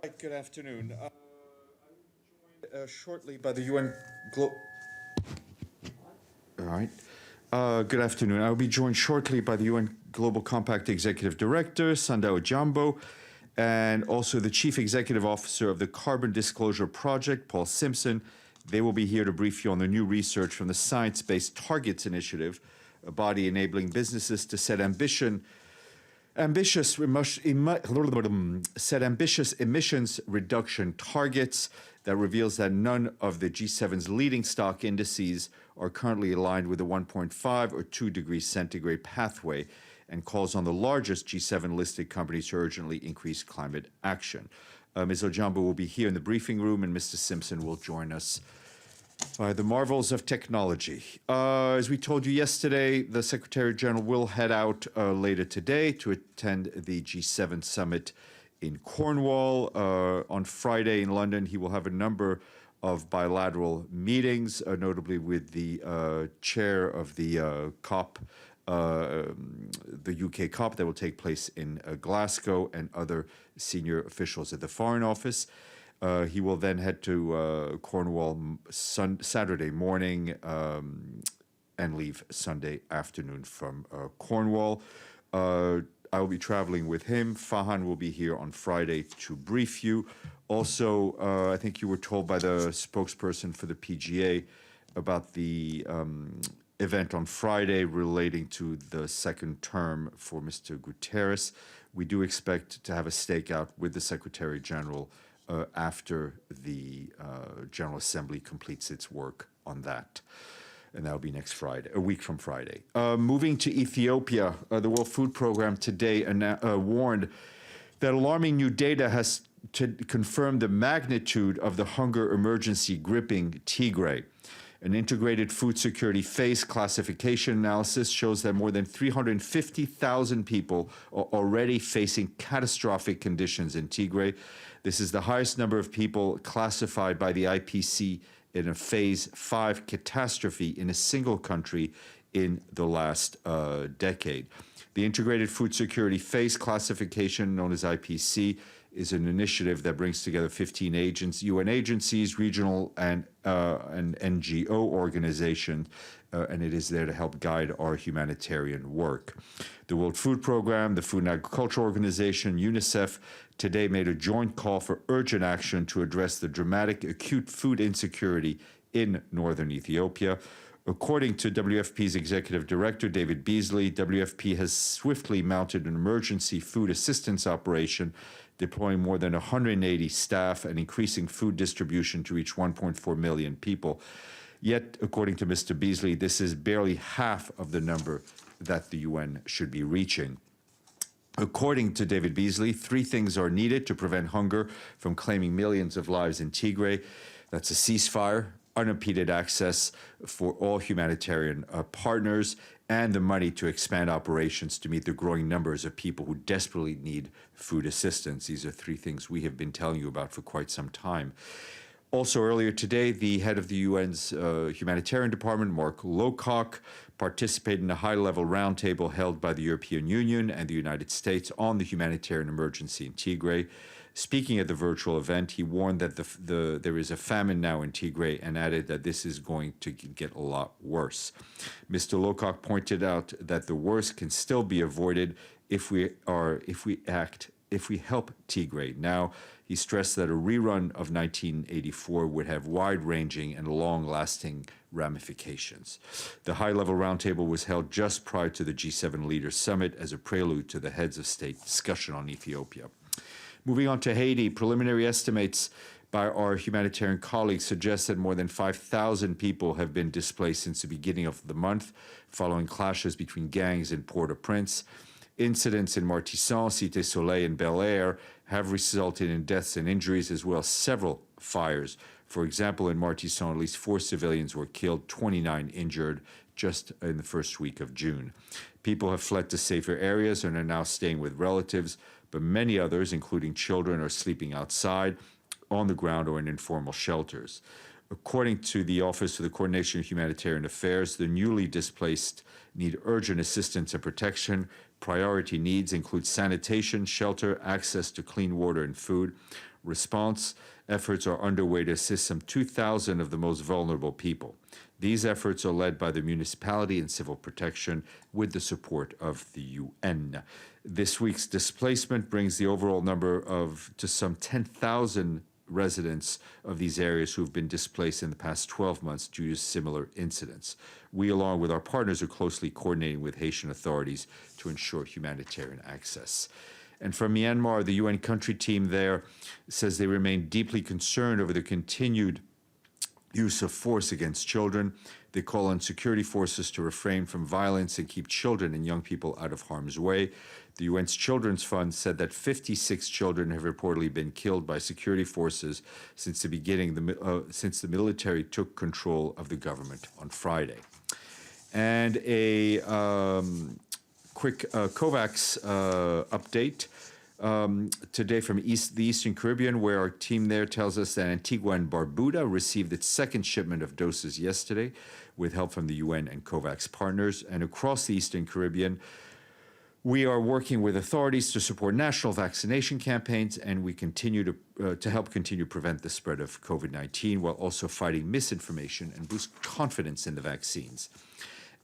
Hi, good afternoon. Shortly by the UN Glo- All right. Good afternoon. I will be joined shortly by the UN Global Compact Executive Director, Sandao Jambo, and also the Chief Executive Officer of the Carbon Disclosure Project, Paul Simpson. They will be here to brief you on the new research from the Science Based Targets Initiative, a body enabling businesses to set ambitious emissions reduction targets that reveals that none of the G7's leading stock indices are currently aligned with the 1.5 or 2 degrees centigrade pathway and calls on the largest G7 listed companies to urgently increase climate action. Ms. Ojambo will be here in the briefing room, and Mr. Simpson will join us. The marvels of technology. As we told you yesterday, the Secretary General will head out later today to attend the G7 summit in Cornwall. On Friday in London, he will have a number of bilateral meetings, notably with the chair of the COP, the UK COP that will take place in Glasgow, and other senior officials at the Foreign Office. He will then head to Cornwall Saturday morning and leave Sunday afternoon from Cornwall. I will be traveling with him. Fahan will be here on Friday to brief you. Also, I think you were told by the spokesperson for the PGA about the event on Friday relating to the second term for Mr. Guterres. We do expect to have a stakeout with the Secretary General after the General Assembly completes its work on that. And that'll be next Friday, a week from Friday. Moving to Ethiopia, the World Food Program today warned that alarming new data has confirmed the magnitude of the hunger emergency gripping Tigray. An integrated food security phase classification analysis shows that more than 350,000 people are already facing catastrophic conditions in Tigray. This is the highest number of people classified by the IPC in a phase 5 catastrophe in a single country in the last decade. The integrated food security phase classification, known as IPC, is an initiative that brings together 15 UN agencies, regional and NGO organizations, and it is there to help guide our humanitarian work. The World Food Program, the Food and Agriculture Organization, UNICEF, today made a joint call for urgent action to address the dramatic acute food insecurity in northern Ethiopia. According to WFP's executive director, David Beasley, WFP has swiftly mounted an emergency food assistance operation, deploying more than 180 staff and increasing food distribution to reach 1.4 million people. Yet, according to Mr. Beasley, this is barely half of the number that the UN should be reaching. According to David Beasley, 3 things are needed to prevent hunger from claiming millions of lives in Tigray. That's a ceasefire, unimpeded access for all humanitarian partners, and the money to expand operations to meet the growing numbers of people who desperately need food assistance. These are 3 things we have been telling you about for quite some time. Also earlier today, the head of the UN's humanitarian department, Mark Lowcock, participated in a high-level roundtable held by the European Union and the United States on the humanitarian emergency in Tigray. Speaking at the virtual event, he warned that there is a famine now in Tigray and added that this is going to get a lot worse. Mr. Lowcock pointed out that the worst can still be avoided if we help Tigray. Now, he stressed that a rerun of 1984 would have wide-ranging and long-lasting ramifications. The high-level roundtable was held just prior to the G7 Leaders Summit as a prelude to the heads of state discussion on Ethiopia. Moving on to Haiti, preliminary estimates by our humanitarian colleagues suggest that more than 5,000 people have been displaced since the beginning of the month, following clashes between gangs in Port-au-Prince. Incidents in Martissant, Cité Soleil, and Bel Air have resulted in deaths and injuries, as well as several fires. For example, in Martissant, at least 4 civilians were killed, 29 injured just in the first week of June. People have fled to safer areas and are now staying with relatives, but many others, including children, are sleeping outside, on the ground, or in informal shelters. According to the Office for the Coordination of Humanitarian Affairs, the newly displaced need urgent assistance and protection. Priority needs include sanitation, shelter, access to clean water and food. Response efforts are underway to assist some 2,000 of the most vulnerable people. These efforts are led by the municipality and civil protection with the support of the UN. This week's displacement brings the overall number to some 10,000 residents of these areas who have been displaced in the past 12 months due to similar incidents. We, along with our partners, are closely coordinating with Haitian authorities to ensure humanitarian access. And from Myanmar, the UN country team there says they remain deeply concerned over the continued use of force against children. They call on security forces to refrain from violence and keep children and young people out of harm's way. The UN's Children's Fund said that 56 children have reportedly been killed by security forces since the beginning, since the military took control of the government on Friday. And a quick Covax update. Today from the Eastern Caribbean, where our team there tells us that Antigua and Barbuda received its second shipment of doses yesterday with help from the UN and Covax partners. And across the Eastern Caribbean, we are working with authorities to support national vaccination campaigns, and we continue to help continue to prevent the spread of COVID-19 while also fighting misinformation and boost confidence in the vaccines.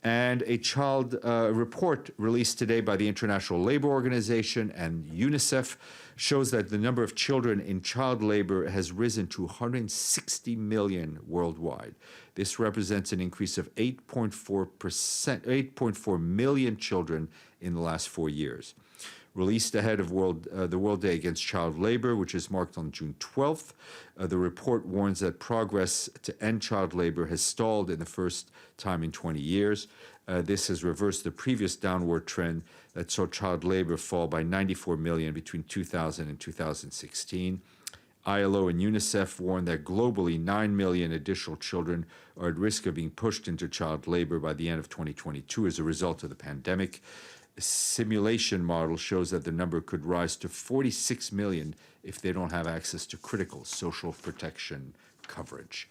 And a child report released today by the International Labour Organization and UNICEF shows that the number of children in child labor has risen to 160 million worldwide. This represents an increase of 8.4 million children in the last 4 years. Released ahead of the World Day Against Child Labor, which is marked on June 12th, the report warns that progress to end child labor has stalled in the first time in 20 years. This has reversed the previous downward trend that saw child labor fall by 94 million between 2000 and 2016. ILO and UNICEF warn that globally 9 million additional children are at risk of being pushed into child labor by the end of 2022 as a result of the pandemic. A simulation model shows that the number could rise to 46 million if they don't have access to critical social protection coverage.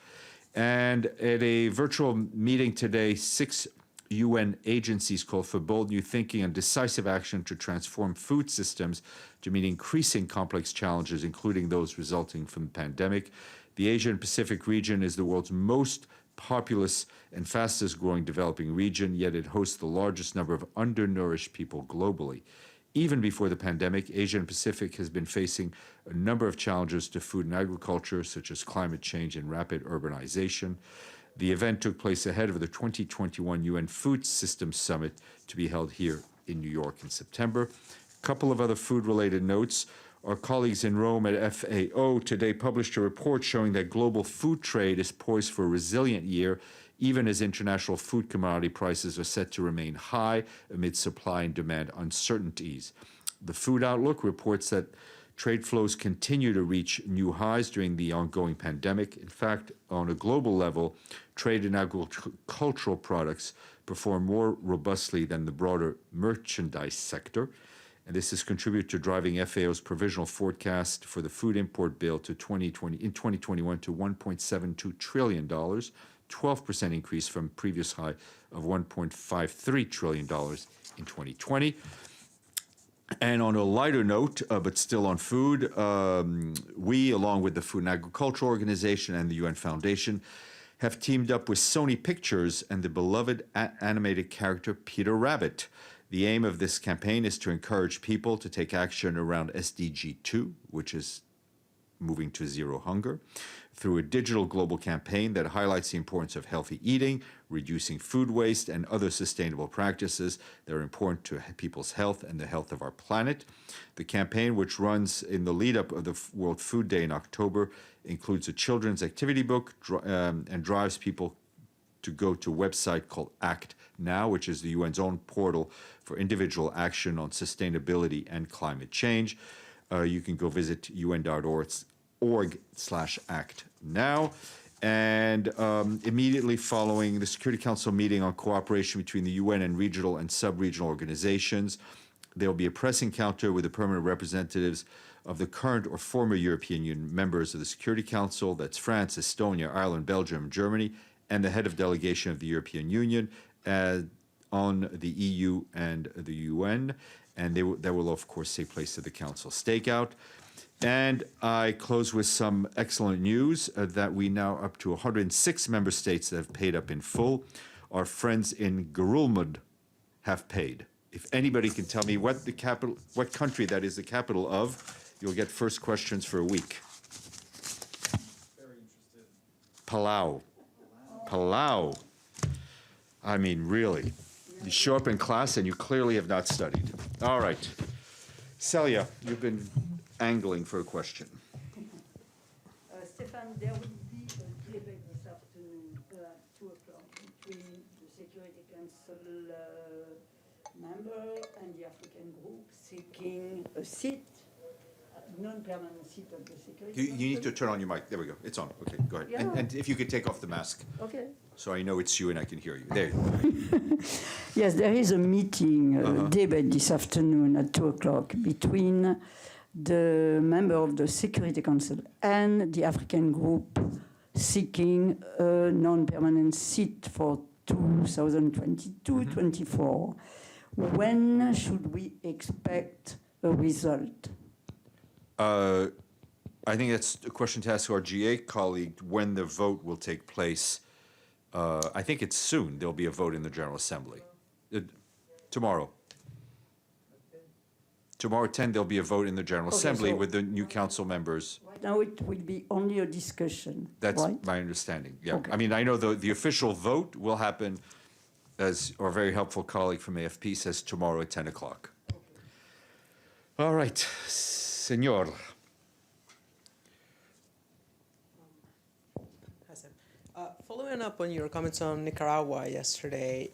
And at a virtual meeting today, 6 UN agencies called for bold new thinking and decisive action to transform food systems to meet increasing complex challenges, including those resulting from the pandemic. The Asian Pacific region is the world's most populous and fastest growing developing region, yet it hosts the largest number of undernourished people globally. Even before the pandemic, Asia and Pacific has been facing a number of challenges to food and agriculture, such as climate change and rapid urbanization. The event took place ahead of the 2021 UN Food Systems Summit to be held here in New York in September. A couple of other food-related notes. Our colleagues in Rome at FAO today published a report showing that global food trade is poised for a resilient year, even as international food commodity prices are set to remain high amid supply and demand uncertainties. The Food Outlook reports that trade flows continue to reach new highs during the ongoing pandemic. In fact, on a global level, trade in agricultural products perform more robustly than the broader merchandise sector. And this has contributed to driving FAO's provisional forecast for the food import bill to 2021 to $1.72 trillion, 12% increase from previous high of $1.53 trillion in 2020. And on a lighter note, but still on food, we, along with the Food and Agriculture Organization and the UN Foundation, have teamed up with Sony Pictures and the beloved animated character Peter Rabbit. The aim of this campaign is to encourage people to take action around SDG 2, which is moving to zero hunger, through a digital global campaign that highlights the importance of healthy eating, reducing food waste, and other sustainable practices that are important to people's health and the health of our planet. The campaign, which runs in the lead-up of the World Food Day in October, includes a children's activity book and drives people to go to a website called Act Now, which is the UN's own portal for individual action on sustainability and climate change. You can go visit un.org/Act Now. And immediately following the Security Council meeting on cooperation between the UN and regional and sub-regional organizations, there will be a press encounter with the permanent representatives of the current or former European Union members of the Security Council, that's France, Estonia, Ireland, Belgium, Germany, and the head of delegation of the European Union on the EU and the UN. And that will, of course, take place at the Council Stakeout. And I close with some excellent news that we now up to 106 member states that have paid up in full. Our friends in Gurulmud have paid. If anybody can tell me what country that is the capital of, you'll get first questions for a week. Very interested. Palau. Palau. I mean, really. You show up in class and you clearly have not studied. All right. Celia, you've been angling for a question. Stéphane, there will be a debate this afternoon at 2 o'clock between the Security Council member and the African group seeking a seat, a non-permanent seat of the Security Council. You need to turn on your mic. There we go. It's on. Okay, go ahead. Yeah. And if you could take off the mask. Okay. So I know it's you and I can hear you. There you go. Yes, there is a meeting, debate this afternoon at 2 o'clock between the member of the Security Council and the African group seeking a non-permanent seat for 2022-24. When should we expect a result? I think that's a question to ask our GA colleague when the vote will take place. I think it's soon. There'll be a vote in the General Assembly. Tomorrow. Tomorrow at 10, there'll be a vote in the General Assembly so with the new council members. Right now it will be only a discussion, That's right? my understanding, yeah. Okay. I mean, I know the official vote will happen, as our very helpful colleague from AFP says, tomorrow at 10 o'clock. All right, Senor. Following up on your comments on Nicaragua yesterday,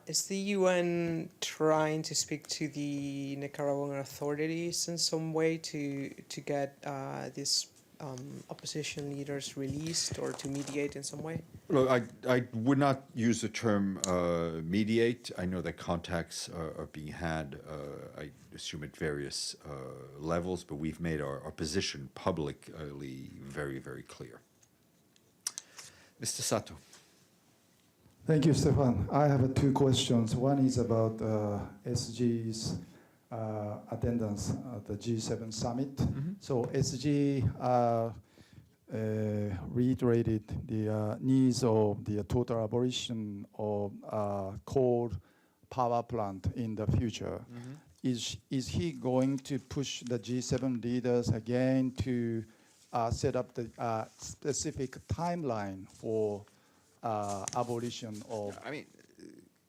is the UN trying to speak to the Nicaraguan authorities in some way to get these opposition leaders released or to mediate in some way? Look, I would not use the term mediate. I know that contacts are being had, I assume at various levels, but we've made our position publicly very, very clear. Mr. Sato. Thank you, Stéphane. I have two questions. One is about SG's attendance at the G7 summit. So SG reiterated the needs of the total abolition of coal power plant in the future. Is he going to push the G7 leaders again to set up the specific timeline for abolition of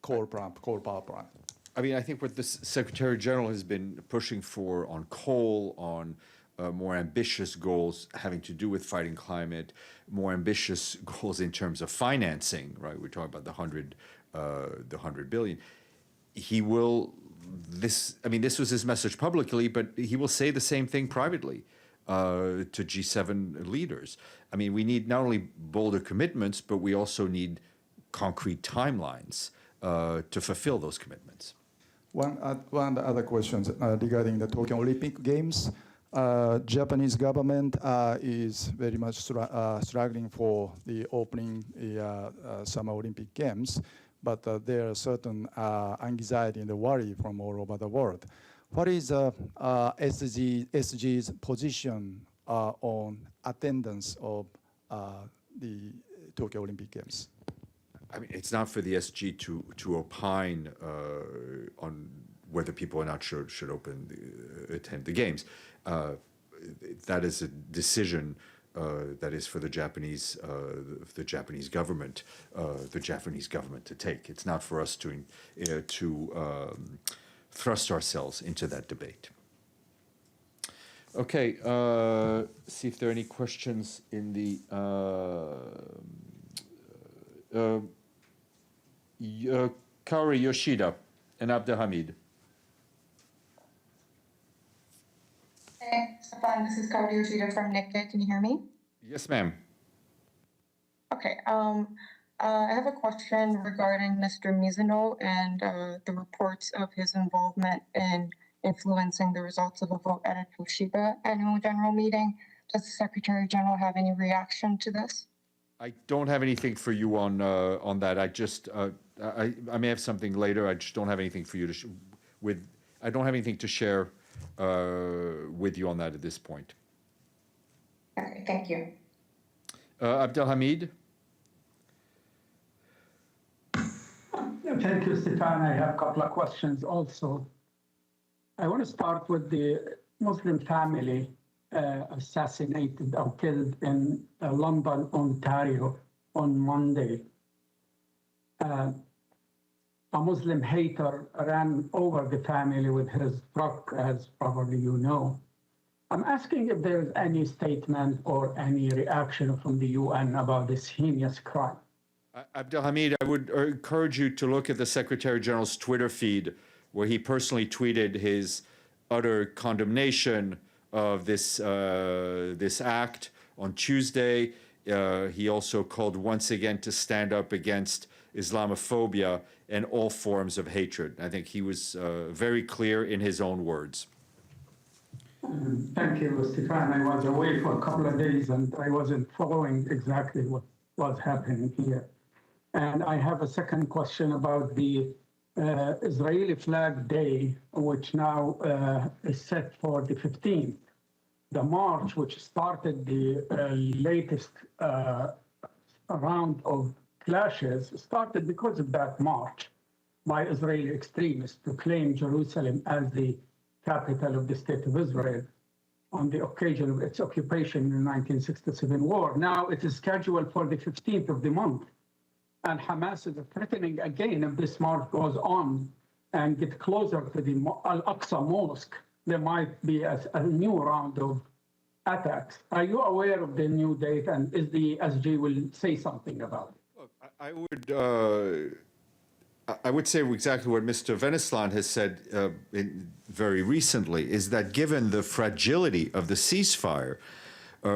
coal power plant? I mean, I think what the Secretary General has been pushing for on coal, on more ambitious goals having to do with fighting climate, more ambitious goals in terms of financing, right? We're talking about the 100 billion. He will, this was his message publicly, but he will say the same thing privately to G7 leaders. I mean, we need not only bolder commitments, but we also need concrete timelines to fulfill those commitments. One other question regarding the Tokyo Olympic Games. Japanese government is very much struggling for the opening the Summer Olympic Games, but there are certain anxiety and worry from all over the world. What is SG's position on attendance of the Tokyo Olympic Games? I mean, it's not for the SG to opine on whether people or not should attend the games. That is a decision that is for the Japanese government to take. It's not for us to thrust ourselves into that debate. Okay, see if there are any questions in the Kaori Yoshida and Abdelhamid. Hey, Stéphane, this is Kaori Yoshida from Nikkei. Can you hear me? Yes, ma'am. Okay. I have a question regarding Mr. Mizuno and the reports of his involvement in influencing the results of a vote at a Toshiba annual general meeting. Does the Secretary General have any reaction to this? I don't have anything for you on that. I may have something later. I just don't have anything for you to I don't have anything to share with you on that at this point. Okay, thank you. Abdelhamid? Thank you, Stéphane. I have a couple of questions also. I want to start with the Muslim family assassinated or killed in London, Ontario on Monday. A Muslim hater ran over the family with his truck, as probably you know. I'm asking if there's any statement or any reaction from the UN about this heinous crime. Abdelhamid, I would encourage you to look at the Secretary General's Twitter feed, where he personally tweeted his utter condemnation of this act on Tuesday. He also called once again to stand up against Islamophobia and all forms of hatred. I think he was very clear in his own words. Thank you, Stéphane. I was away for a couple of days and I wasn't following exactly what was happening here. And I have a second question about the Israeli Flag Day, which now is set for the 15th. The march, which started the latest round of clashes, started because of that march by Israeli extremists to claim Jerusalem as the capital of the State of Israel on the occasion of its occupation in the 1967 war. Now it is scheduled for the 15th of the month. And Hamas is threatening again, if this march goes on and get closer to the Al-Aqsa Mosque, there might be a new round of attacks. Are you aware of the new date, and is the SG will say something about it? Look, I would say exactly what Mr. Veneslan has said very recently, is that given the fragility of the ceasefire,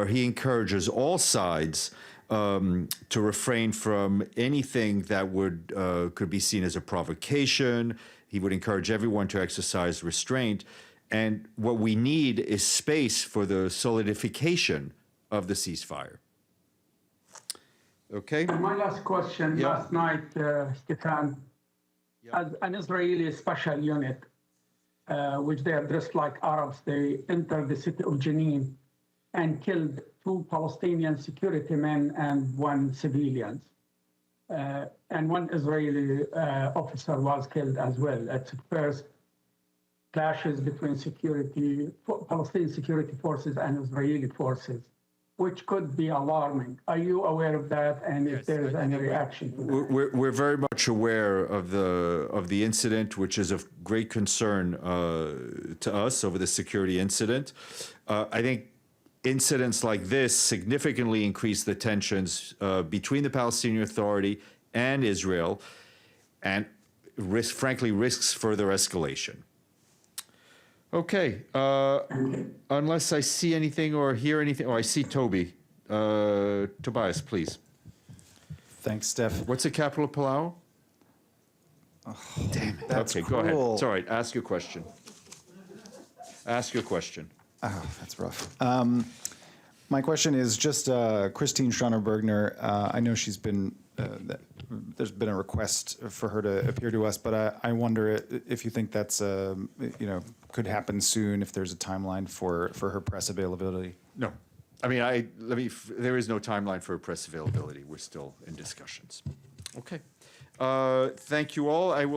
he encourages all sides to refrain from anything that could be seen as a provocation. He would encourage everyone to exercise restraint. And what we need is space for the solidification of the ceasefire. Okay? And my last question, last night, Stéphane, as an Israeli special unit, which they are dressed like Arabs, they entered the city of Jenin and killed 2 Palestinian security men and 1 civilian. And 1 Israeli officer was killed as well. At first, clashes between Palestinian security forces and Israeli forces, which could be alarming. Are you aware of that, and if there is any reaction to that? We're very much aware of the incident, which is of great concern to us over the security incident. I think incidents like this significantly increase the tensions between the Palestinian Authority and Israel, and frankly risks further escalation. Okay, unless I see anything or hear anything, I see Toby. Tobias, please. Thanks, Steph. What's the capital of Palau? Oh, damn it. That's okay, cruel. Go ahead. It's all right. Ask your question. Ask your question. Oh, that's rough. My question is just Christine Schroner-Bergner. I know she's been, there's been a request for her to appear to us, but I wonder if you think that's, could happen soon, if there's a timeline for her press availability. No. I mean, there is no timeline for press availability. We're still in discussions. Okay. Thank you all. I will